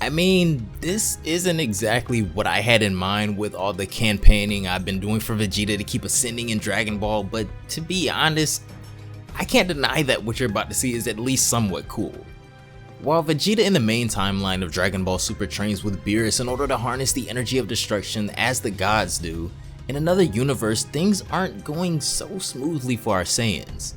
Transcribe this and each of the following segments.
I mean, this isn't exactly what I had in mind with all the campaigning I've been doing for Vegeta to keep ascending in Dragon Ball, but to be honest, I can't deny that what you're about to see is at least somewhat cool. While Vegeta in the main timeline of Dragon Ball Super trains with Beerus in order to harness the energy of destruction as the gods do, in another universe things aren't going so smoothly for our Saiyans.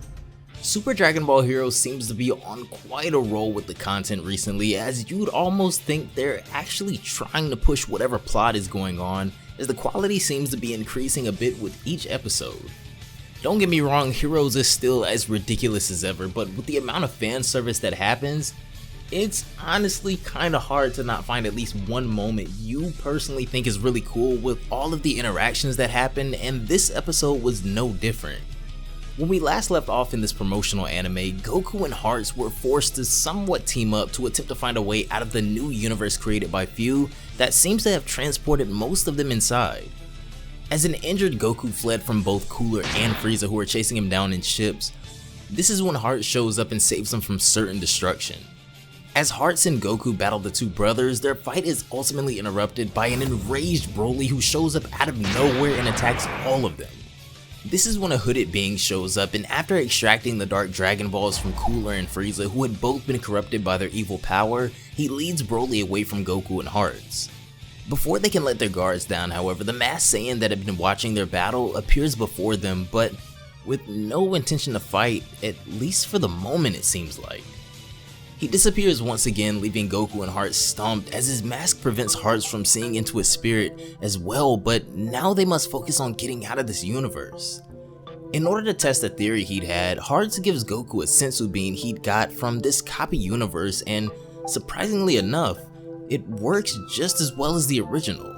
Super Dragon Ball Heroes seems to be on quite a roll with the content recently, as you'd almost think they're actually trying to push whatever plot is going on, as the quality seems to be increasing a bit with each episode. Don't get me wrong, Heroes is still as ridiculous as ever, but with the amount of fan service that happens, it's honestly kinda hard to not find at least one moment you personally think is really cool with all of the interactions that happen, and this episode was no different. When we last left off in this promotional anime, Goku and Hearts were forced to somewhat team up to attempt to find a way out of the new universe created by Fu that seems to have transported most of them inside. As an injured Goku fled from both Cooler and Frieza, who were chasing him down in ships, this is when Hearts shows up and saves him from certain destruction. As Hearts and Goku battle the two brothers, their fight is ultimately interrupted by an enraged Broly who shows up out of nowhere and attacks all of them. This is when a hooded being shows up, and after extracting the Dark Dragon Balls from Cooler and Frieza, who had both been corrupted by their evil power, he leads Broly away from Goku and Hearts. Before they can let their guards down, however, the masked Saiyan that had been watching their battle appears before them, but with no intention to fight, at least for the moment it seems like. He disappears once again, leaving Goku and Hearts stumped, as his mask prevents Hearts from seeing into his spirit as well, but now they must focus on getting out of this universe. In order to test a theory he'd had, Hearts gives Goku a sensu bean he'd got from this copy universe, and surprisingly enough, it works just as well as the original.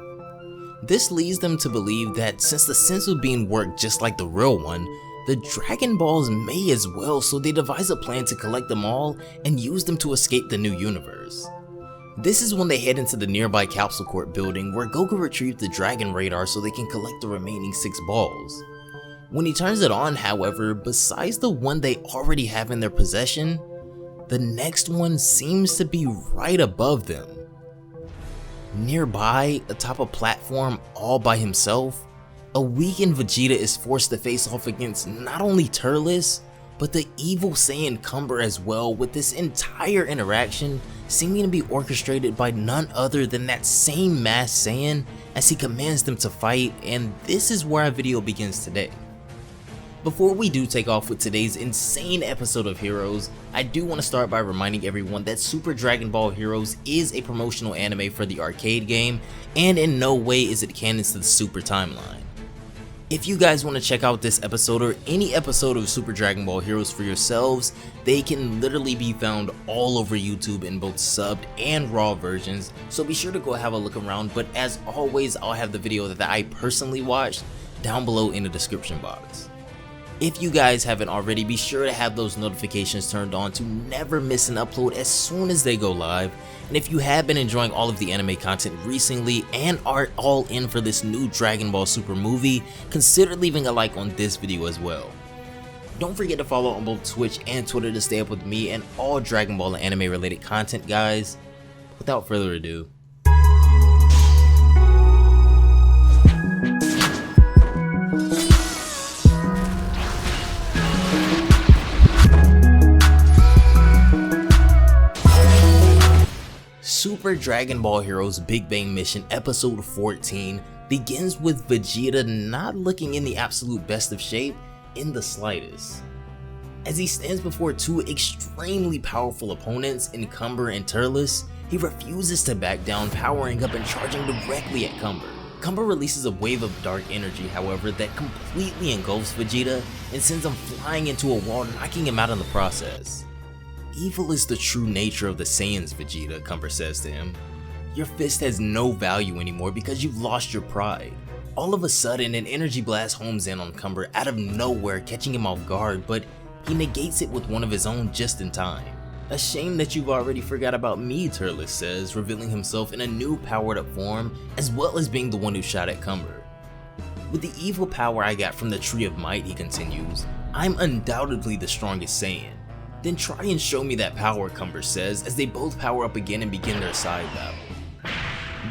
This leads them to believe that since the sensu bean worked just like the real one, the Dragon Balls may as well, so they devise a plan to collect them all and use them to escape the new universe. This is when they head into the nearby Capsule Corp building, where Goku retrieves the Dragon Radar so they can collect the remaining 6 balls. When he turns it on, however, besides the one they already have in their possession, the next one seems to be right above them. Nearby, atop a platform all by himself, a weakened Vegeta is forced to face off against not only Turles, but the evil Saiyan Cumber as well, with this entire interaction seeming to be orchestrated by none other than that same masked Saiyan as he commands them to fight, and this is where our video begins today. Before we do take off with today's insane episode of Heroes, I do want to start by reminding everyone that Super Dragon Ball Heroes is a promotional anime for the arcade game, and in no way is it canon to the Super timeline. If you guys want to check out this episode or any episode of Super Dragon Ball Heroes for yourselves, they can literally be found all over YouTube in both subbed and raw versions, so be sure to go have a look around, but as always I'll have the video that I personally watched down below in the description box. If you guys haven't already, be sure to have those notifications turned on to never miss an upload as soon as they go live. And if you have been enjoying all of the anime content recently and are all in for this new Dragon Ball Super movie, consider leaving a like on this video as well. Don't forget to follow on both Twitch and Twitter to stay up with me and all Dragon Ball and anime related content, guys. Without further ado, Super Dragon Ball Heroes Big Bang Mission Episode 14 begins with Vegeta not looking in the absolute best of shape in the slightest. As he stands before two extremely powerful opponents in Cumber and Turles, he refuses to back down, powering up and charging directly at Cumber. Cumber releases a wave of dark energy, however, that completely engulfs Vegeta and sends him flying into a wall, knocking him out in the process. Evil is the true nature of the Saiyans, Vegeta, Cumber says to him. Your fist has no value anymore because you've lost your pride. All of a sudden, an energy blast homes in on Cumber out of nowhere, catching him off guard, but he negates it with one of his own just in time. A shame that you've already forgot about me, Turles says, revealing himself in a new powered up form, as well as being the one who shot at Cumber. With the evil power I got from the Tree of Might, he continues, I'm undoubtedly the strongest Saiyan. Then try and show me that power, Cumber says, as they both power up again and begin their side battle.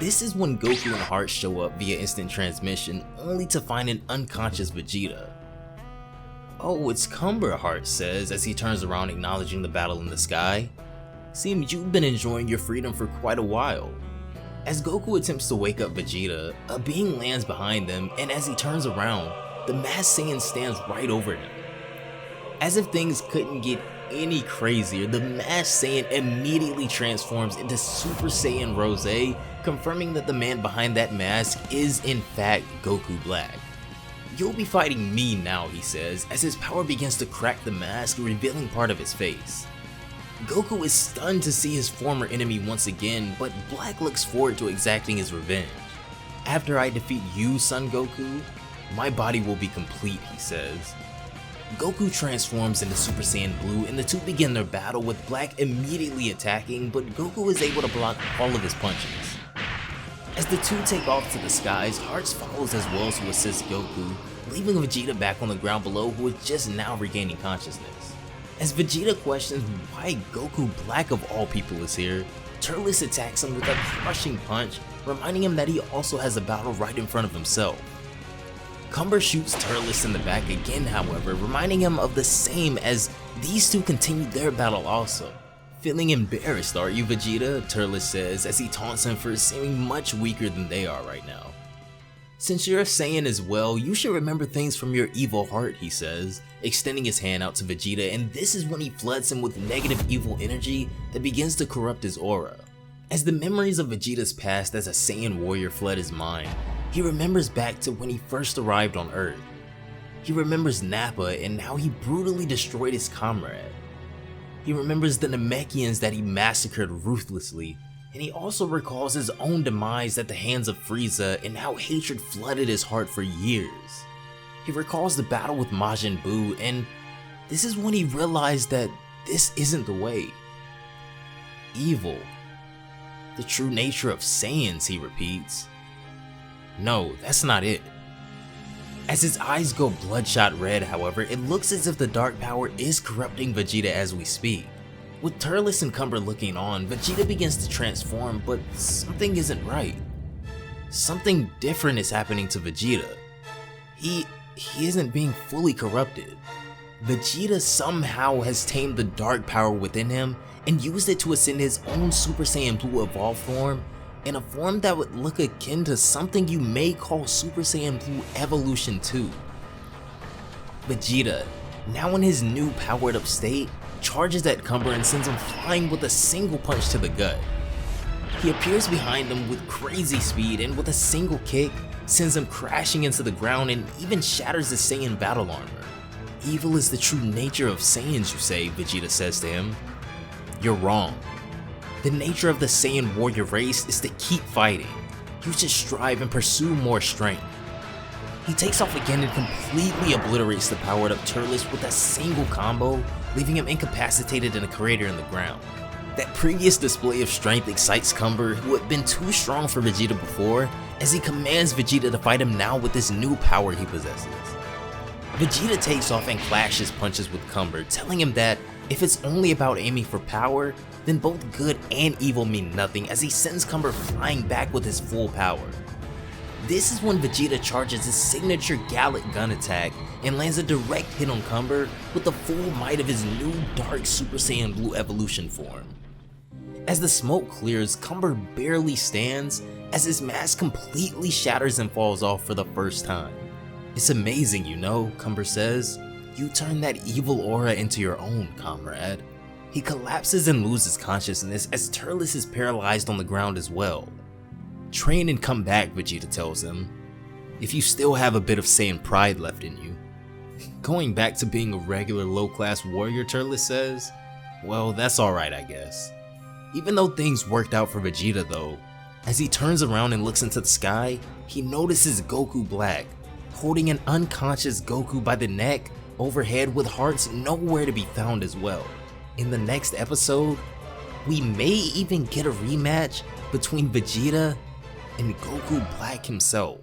This is when Goku and Heart show up via instant transmission, only to find an unconscious Vegeta. "Oh, it's Cumber," Heart says as he turns around acknowledging the battle in the sky. "Seems you've been enjoying your freedom for quite a while." As Goku attempts to wake up Vegeta, a being lands behind them, and as he turns around, the Masked Saiyan stands right over him. As if things couldn't get any crazier, the Masked Saiyan immediately transforms into Super Saiyan Rose, confirming that the man behind that mask is in fact Goku Black. "You'll be fighting me now," he says, as his power begins to crack the mask, revealing part of his face. Goku is stunned to see his former enemy once again, but Black looks forward to exacting his revenge. "After I defeat you, Son Goku, my body will be complete," he says. Goku transforms into Super Saiyan Blue and the two begin their battle, with Black immediately attacking, but Goku is able to block all of his punches. As the two take off to the skies, Hearts follows as well to assist Goku, leaving Vegeta back on the ground below, who is just now regaining consciousness. As Vegeta questions why Goku Black of all people is here, Turles attacks him with a crushing punch, reminding him that he also has a battle right in front of himself. Cumber shoots Turles in the back again, however, reminding him of the same as these two continue their battle also. "Feeling embarrassed, are you, Vegeta?" Turles says as he taunts him for seeming much weaker than they are right now. "Since you're a Saiyan as well, you should remember things from your evil heart," he says, extending his hand out to Vegeta, and this is when he floods him with negative evil energy that begins to corrupt his aura. As the memories of Vegeta's past as a Saiyan warrior flood his mind, he remembers back to when he first arrived on Earth. He remembers Nappa and how he brutally destroyed his comrade. He remembers the Namekians that he massacred ruthlessly, and he also recalls his own demise at the hands of Frieza and how hatred flooded his heart for years. He recalls the battle with Majin Buu, and this is when he realized that this isn't the way. Evil. The true nature of Saiyans, he repeats. No, that's not it. As his eyes go bloodshot red, however, it looks as if the dark power is corrupting Vegeta as we speak. With Turles and Cumber looking on, Vegeta begins to transform, but something isn't right. Something different is happening to Vegeta. He isn't being fully corrupted. Vegeta somehow has tamed the dark power within him and used it to ascend his own Super Saiyan Blue evolved form, in a form that would look akin to something you may call Super Saiyan Blue Evolution 2. Vegeta, now in his new powered up state, charges at Cumber and sends him flying with a single punch to the gut. He appears behind him with crazy speed and with a single kick, sends him crashing into the ground and even shatters his Saiyan battle armor. "Evil is the true nature of Saiyans, you say," Vegeta says to him. "You're wrong. The nature of the Saiyan warrior race is to keep fighting. You should strive and pursue more strength." He takes off again and completely obliterates the powered up Turles with a single combo, leaving him incapacitated in a crater in the ground. That previous display of strength excites Cumber, who had been too strong for Vegeta before, as he commands Vegeta to fight him now with this new power he possesses. Vegeta takes off and clashes punches with Cumber, telling him that if it's only about aiming for power, then both good and evil mean nothing, as he sends Cumber flying back with his full power. This is when Vegeta charges his signature Gallic gun attack and lands a direct hit on Cumber with the full might of his new dark Super Saiyan Blue evolution form. As the smoke clears, Cumber barely stands as his mask completely shatters and falls off for the first time. "It's amazing, you know," Cumber says. "You turn that evil aura into your own, comrade." He collapses and loses consciousness as Turles is paralyzed on the ground as well. "Train and come back," Vegeta tells him, "if you still have a bit of Saiyan pride left in you." "Going back to being a regular low-class warrior," Turles says. "Well, that's alright, I guess." Even though things worked out for Vegeta though, as he turns around and looks into the sky, he notices Goku Black, holding an unconscious Goku by the neck overhead with Hearts nowhere to be found as well. In the next episode, we may even get a rematch between Vegeta and Goku Black himself.